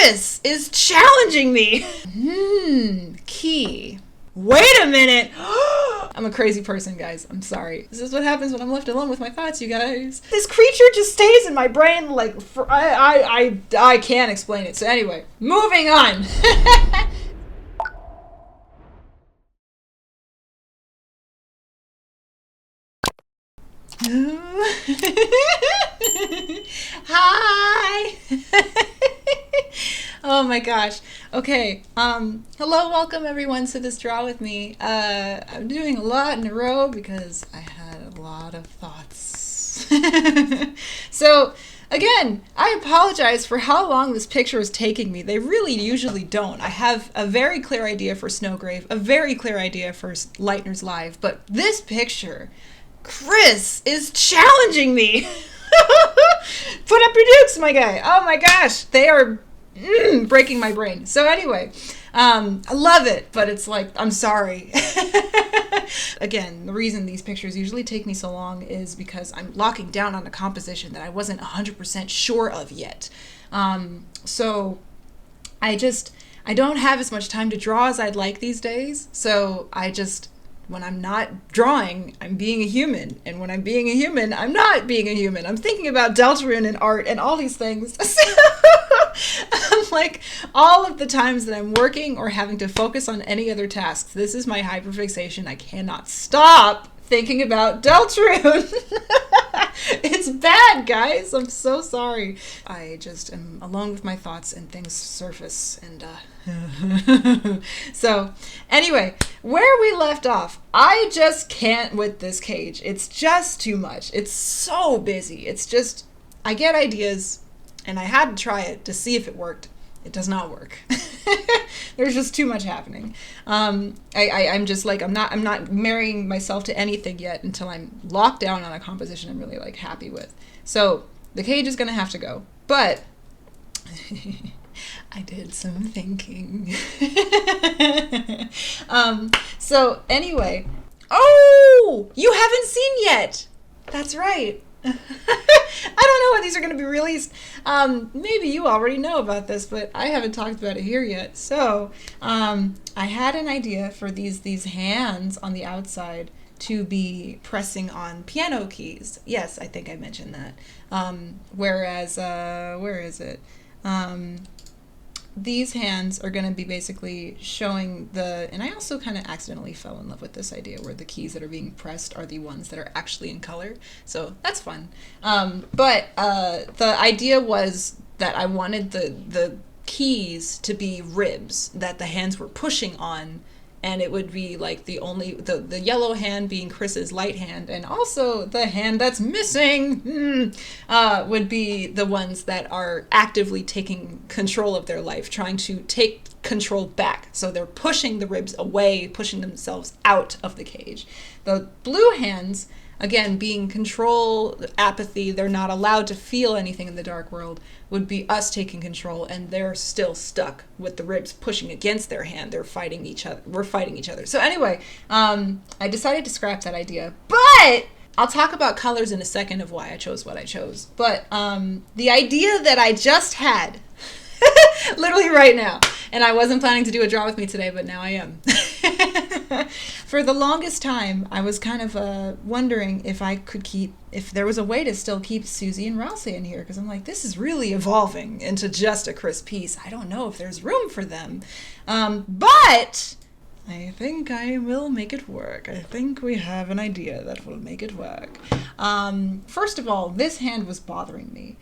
Kris is challenging me. Key. Wait a minute. I'm a crazy person, guys. I'm sorry. This is what happens when I'm left alone with my thoughts, you guys. This creature just stays in my brain like I can't explain it. So anyway, moving on. Hi. Oh my gosh. Okay. Hello, welcome everyone to this draw with me. I'm doing a lot in a row because I had a lot of thoughts. So again, I apologize for how long this picture is taking me. They really usually don't. I have a very clear idea for Snowgrave, a very clear idea for Lightner's Live, but this picture, Kris is challenging me. Put up your dukes, my guy. Oh my gosh, they are breaking my brain. So anyway, I love it, but it's like, I'm sorry. Again, the reason these pictures usually take me so long is because I'm locking down on a composition that I wasn't 100% sure of yet. So I don't have as much time to draw as I'd like these days. So when I'm not drawing, I'm being a human. And when I'm being a human, I'm not being a human. I'm thinking about Deltarune and art and all these things. I'm like, all of the times that I'm working or having to focus on any other tasks, this is my hyperfixation. I cannot stop thinking about Deltarune. It's bad, guys. I'm so sorry. I just am alone with my thoughts and things surface and so anyway, where we left off, I just can't with this cage. It's just too much. It's so busy. It's just, I get ideas and I had to try it to see if it worked. It does not work. There's just too much happening. I'm just like, I'm not marrying myself to anything yet until I'm locked down on a composition I'm really like happy with. So the cage is gonna have to go, but I did some thinking. So anyway, oh, you haven't seen yet. That's right. I don't know when these are going to be released. Maybe you already know about this, but I haven't talked about it here yet. So I had an idea for these hands on the outside to be pressing on piano keys. Yes, I think I mentioned that. Whereas, where is it? These hands are going to be basically showing and I also kind of accidentally fell in love with this idea where the keys that are being pressed are the ones that are actually in color. So that's fun. But the idea was that I wanted the keys to be ribs that the hands were pushing on, and it would be like the yellow hand being Kris's light hand, and also the hand that's missing would be the ones that are actively taking control of their life, trying to take control back. So they're pushing the ribs away, pushing themselves out of the cage. The blue hands, again, being control, apathy, they're not allowed to feel anything in the dark world, would be us taking control, and they're still stuck with the ribs pushing against their hand. They're fighting each other. We're fighting each other. So anyway, I decided to scrap that idea, but I'll talk about colors in a second of why I chose what I chose. But the idea that I just had, literally right now, and I wasn't planning to do a draw with me today, but now I am. For the longest time, I was kind of wondering if there was a way to still keep Susie and Ralsei in here, because I'm like, this is really evolving into just a Kris piece. I don't know if there's room for them. But I think I will make it work. I think we have an idea that will make it work. First of all, this hand was bothering me.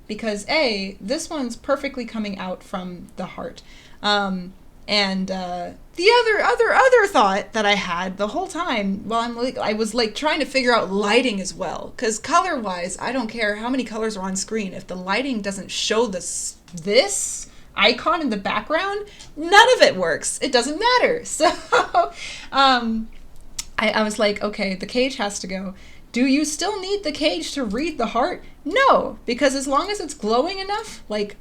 Because this one's perfectly coming out from the heart. And the other thought that I had the whole time while I was like trying to figure out lighting as well, because color-wise, I don't care how many colors are on screen. If the lighting doesn't show this icon in the background, none of it works. It doesn't matter. So I was like, okay, the cage has to go. Do you still need the cage to read the heart? No, because as long as it's glowing enough, like,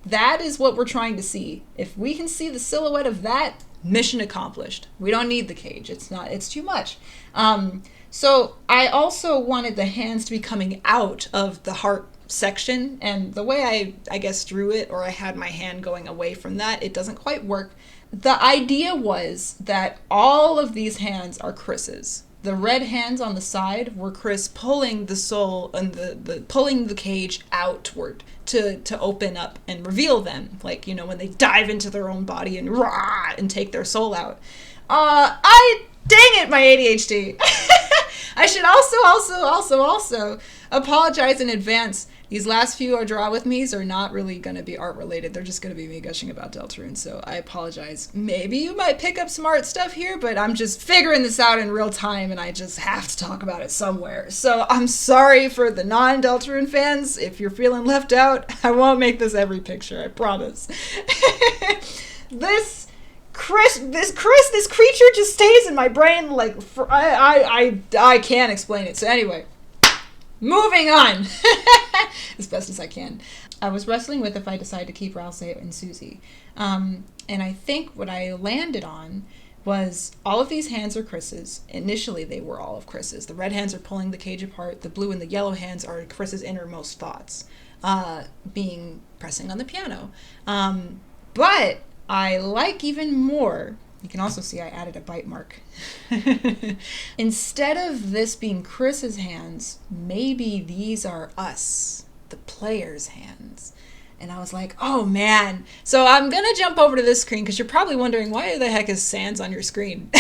that is what we're trying to see. If we can see the silhouette of that, mission accomplished. We don't need the cage. It's too much. So I also wanted the hands to be coming out of the heart section, and the way I guess drew it, or I had my hand going away from that, it doesn't quite work. The idea was that all of these hands are Kris's. The red hands on the side were Kris pulling the soul and the pulling the cage outward to open up and reveal them, like, you know, when they dive into their own body and rah and take their soul out. Dang it, my ADHD. I should also apologize in advance. These last few Draw With Me's are not really going to be art related. They're just going to be me gushing about Deltarune, so I apologize. Maybe you might pick up some art stuff here, but I'm just figuring this out in real time, and I just have to talk about it somewhere. So I'm sorry for the non-Deltarune fans. If you're feeling left out, I won't make this every picture, I promise. This creature just stays in my brain like I can't explain it. So anyway, moving on. As best as I can. I was wrestling with if I decide to keep Ralse and Susie. And I think what I landed on was all of these hands are Kris's. Initially, they were all of Kris's. The red hands are pulling the cage apart. The blue and the yellow hands are Kris's innermost thoughts, pressing on the piano. But I like even more, you can also see I added a bite mark. Instead of this being Kris's hands, maybe these are us, the player's hands. And I was like, oh man. So I'm gonna jump over to this screen because you're probably wondering, why the heck is Sans on your screen?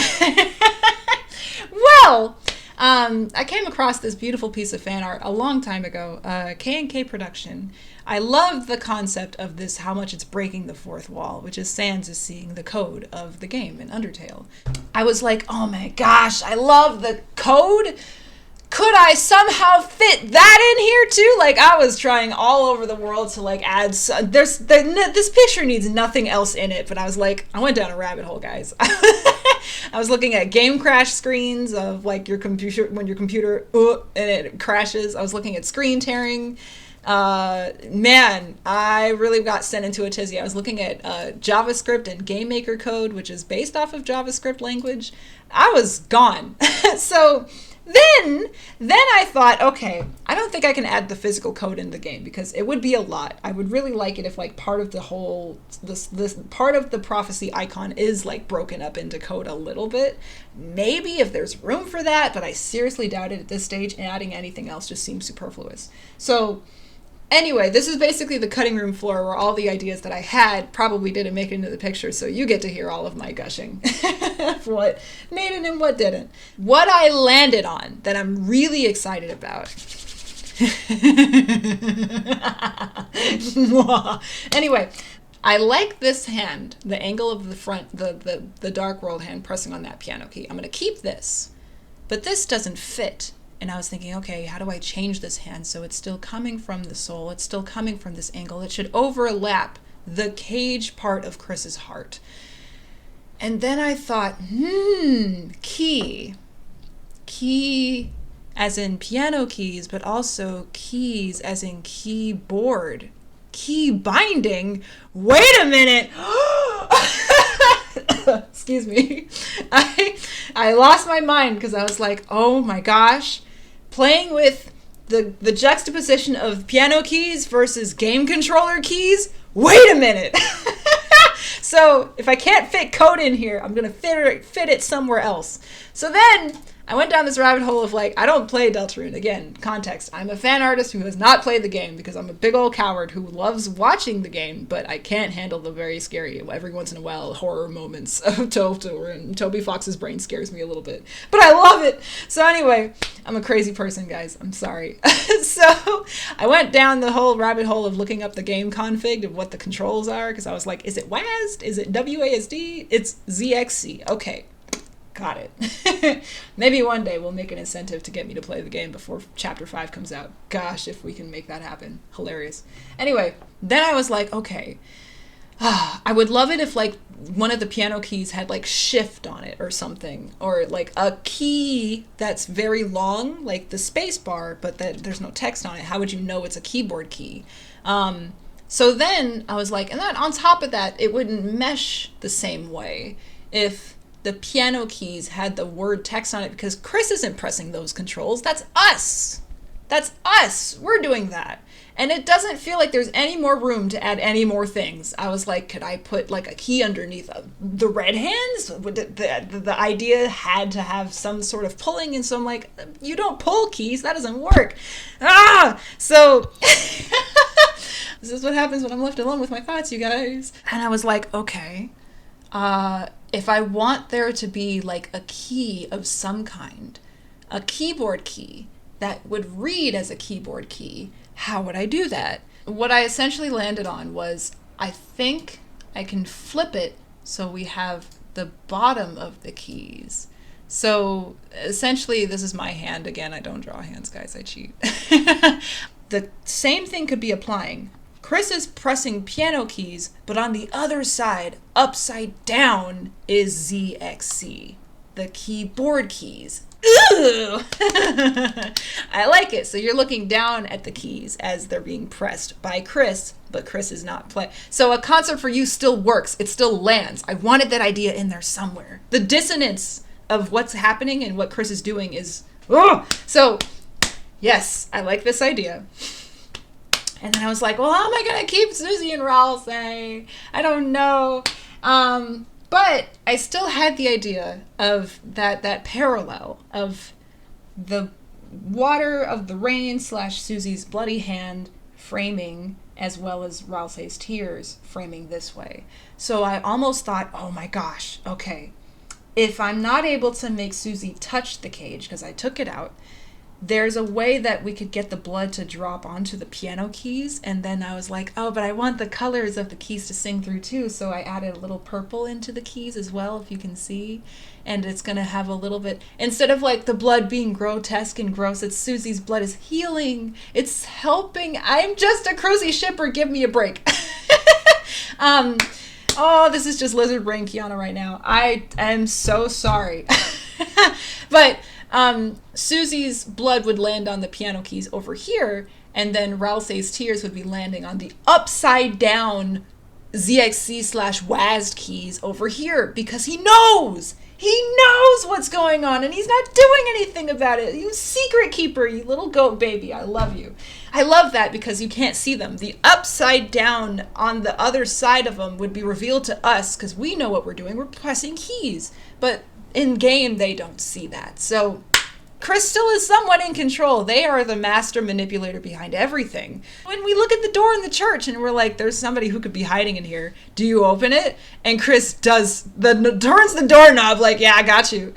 Well, I came across this beautiful piece of fan art a long time ago, K&K production. I love the concept of this, how much it's breaking the fourth wall, which is Sans is seeing the code of the game in Undertale. I was like, oh my gosh, I love the code. Could I somehow fit that in here too? Like, I was trying all over the world to like add, this picture needs nothing else in it, but I was like, I went down a rabbit hole, guys. I was looking at game crash screens of like your computer, when your computer and it crashes. I was looking at screen tearing. Man, I really got sent into a tizzy. I was looking at JavaScript and Game Maker code, which is based off of JavaScript language. I was gone. So then I thought, okay, I don't think I can add the physical code in the game because it would be a lot. I would really like it if like part of the whole, this part of the prophecy icon is like broken up into code a little bit. Maybe if there's room for that, but I seriously doubt it at this stage, and adding anything else just seems superfluous. So anyway, this is basically the cutting room floor where all the ideas that I had probably didn't make it into the picture, so you get to hear all of my gushing for what made it and what didn't. What I landed on that I'm really excited about. Anyway, I like this hand, the angle of the front, the Dark World hand pressing on that piano key. I'm going to keep this, but this doesn't fit. And I was thinking, okay, how do I change this hand so it's still coming from the soul, it's still coming from this angle, it should overlap the cage part of Kris's heart. And then I thought, key as in piano keys, but also keys as in keyboard, key binding. Wait a minute. Excuse me. I lost my mind because I was like, oh my gosh, playing with the juxtaposition of piano keys versus game controller keys. Wait a minute. So if I can't fit code in here, I'm going to fit it somewhere else. So then I went down this rabbit hole of like, I don't play Deltarune. Again, context. I'm a fan artist who has not played the game because I'm a big old coward who loves watching the game, but I can't handle the very scary, every once in a while, horror moments of Deltarune. Toby Fox's brain scares me a little bit, but I love it. So anyway, I'm a crazy person, guys. I'm sorry. So I went down the whole rabbit hole of looking up the game config of what the controls are because I was like, is it WASD? Is it WASD? It's ZXC. Okay. Got it. Maybe one day we'll make an incentive to get me to play the game before Chapter 5 comes out. Gosh, if we can make that happen. Hilarious. Anyway, then I was like, okay, I would love it if like one of the piano keys had like shift on it or something, or like a key that's very long, like the space bar, but that there's no text on it. How would you know it's a keyboard key? So then I was like, and then on top of that, it wouldn't mesh the same way if the piano keys had the word text on it, because Kris isn't pressing those controls. That's us. That's us. We're doing that. And it doesn't feel like there's any more room to add any more things. I was like, could I put like a key underneath the red hands? The idea had to have some sort of pulling, and so I'm like, you don't pull keys, that doesn't work. So this is what happens when I'm left alone with my thoughts, you guys. And I was like, okay, if I want there to be like a key of some kind, a keyboard key that would read as a keyboard key, how would I do that? What I essentially landed on was, I think I can flip it so we have the bottom of the keys. So essentially, this is my hand. Again, I don't draw hands, guys, I cheat. The same thing could be applying. Kris is pressing piano keys, but on the other side, upside down, is ZXC, the keyboard keys. Ooh! I like it. So you're looking down at the keys as they're being pressed by Kris, but Kris is not playing. So a concert for you still works. It still lands. I wanted that idea in there somewhere. The dissonance of what's happening and what Kris is doing is... So, yes, I like this idea. And then I was like, well, how am I going to keep Susie and Ralsei? I don't know. But I still had the idea of that parallel of the water of the rain / Susie's bloody hand framing, as well as Ralsei's tears framing this way. So I almost thought, oh my gosh, okay, if I'm not able to make Susie touch the cage, because I took it out, there's a way that we could get the blood to drop onto the piano keys. And then I was like, oh, but I want the colors of the keys to sing through too. So I added a little purple into the keys as well, if you can see. And it's going to have a little bit, instead of like the blood being grotesque and gross, it's Susie's blood is healing. It's helping. I'm just a cruisy shipper. Give me a break. Oh, this is just lizard brain Kiana right now. I am so sorry. But Susie's blood would land on the piano keys over here, and then Ralsei's tears would be landing on the upside down ZXC / WASD keys over here, because he knows what's going on, and he's not doing anything about it. You secret keeper, you little goat baby, I love you. I love that because you can't see them. The upside down on the other side of them would be revealed to us, because we know what we're doing. We're pressing keys, but in game they don't see that. So Kris still is somewhat in control. They are the master manipulator behind everything. When we look at the door in the church and we're like, there's somebody who could be hiding in here, do you open it? And Kris turns the doorknob like, yeah, I got you.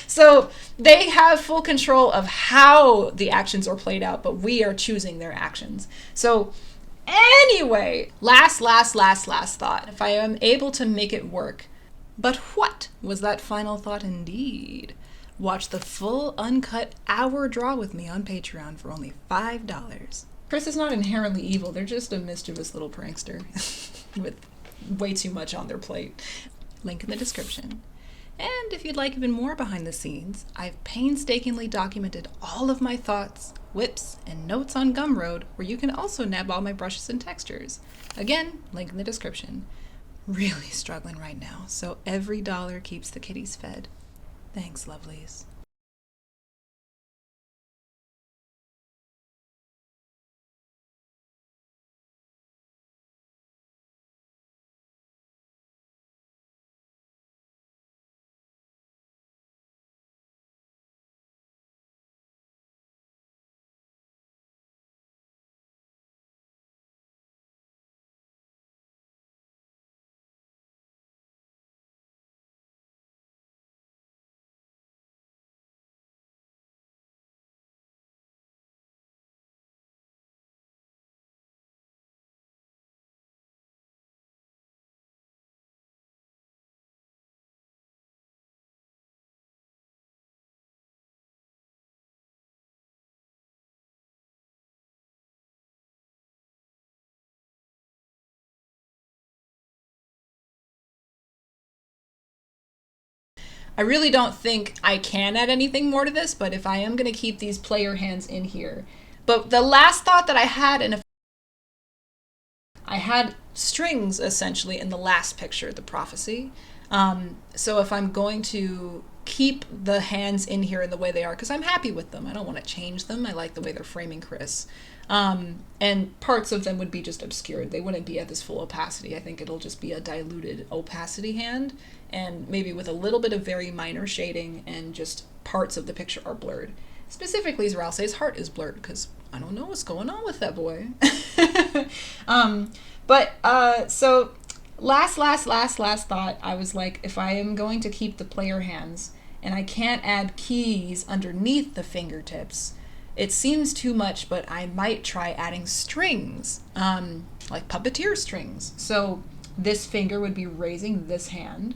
So they have full control of how the actions are played out, but we are choosing their actions. So anyway, last thought. If I am able to make it work, but what was that final thought indeed? Watch the full uncut hour draw with me on Patreon for only $5. Kris is not inherently evil. They're just a mischievous little prankster with way too much on their plate. Link in the description. And if you'd like even more behind the scenes, I've painstakingly documented all of my thoughts, whips, and notes on Gumroad, where you can also nab all my brushes and textures. Again, link in the description. Really struggling right now, so every dollar keeps the kitties fed. Thanks, lovelies. I really don't think I can add anything more to this, but if I am going to keep these player hands in here. But the last thought that I had, and if I had strings essentially in the last picture, the prophecy. So if I'm going to keep the hands in here in the way they are because I'm happy with them. I don't want to change them. I like the way they're framing Kris. And parts of them would be just obscured. They wouldn't be at this full opacity. I think it'll just be a diluted opacity hand, and maybe with a little bit of very minor shading, and just parts of the picture are blurred. Specifically, Zeralse's heart is blurred because I don't know what's going on with that boy. So last thought, I was like, if I am going to keep the player hands and I can't add keys underneath the fingertips, it seems too much, but I might try adding strings, like puppeteer strings. So this finger would be raising this hand,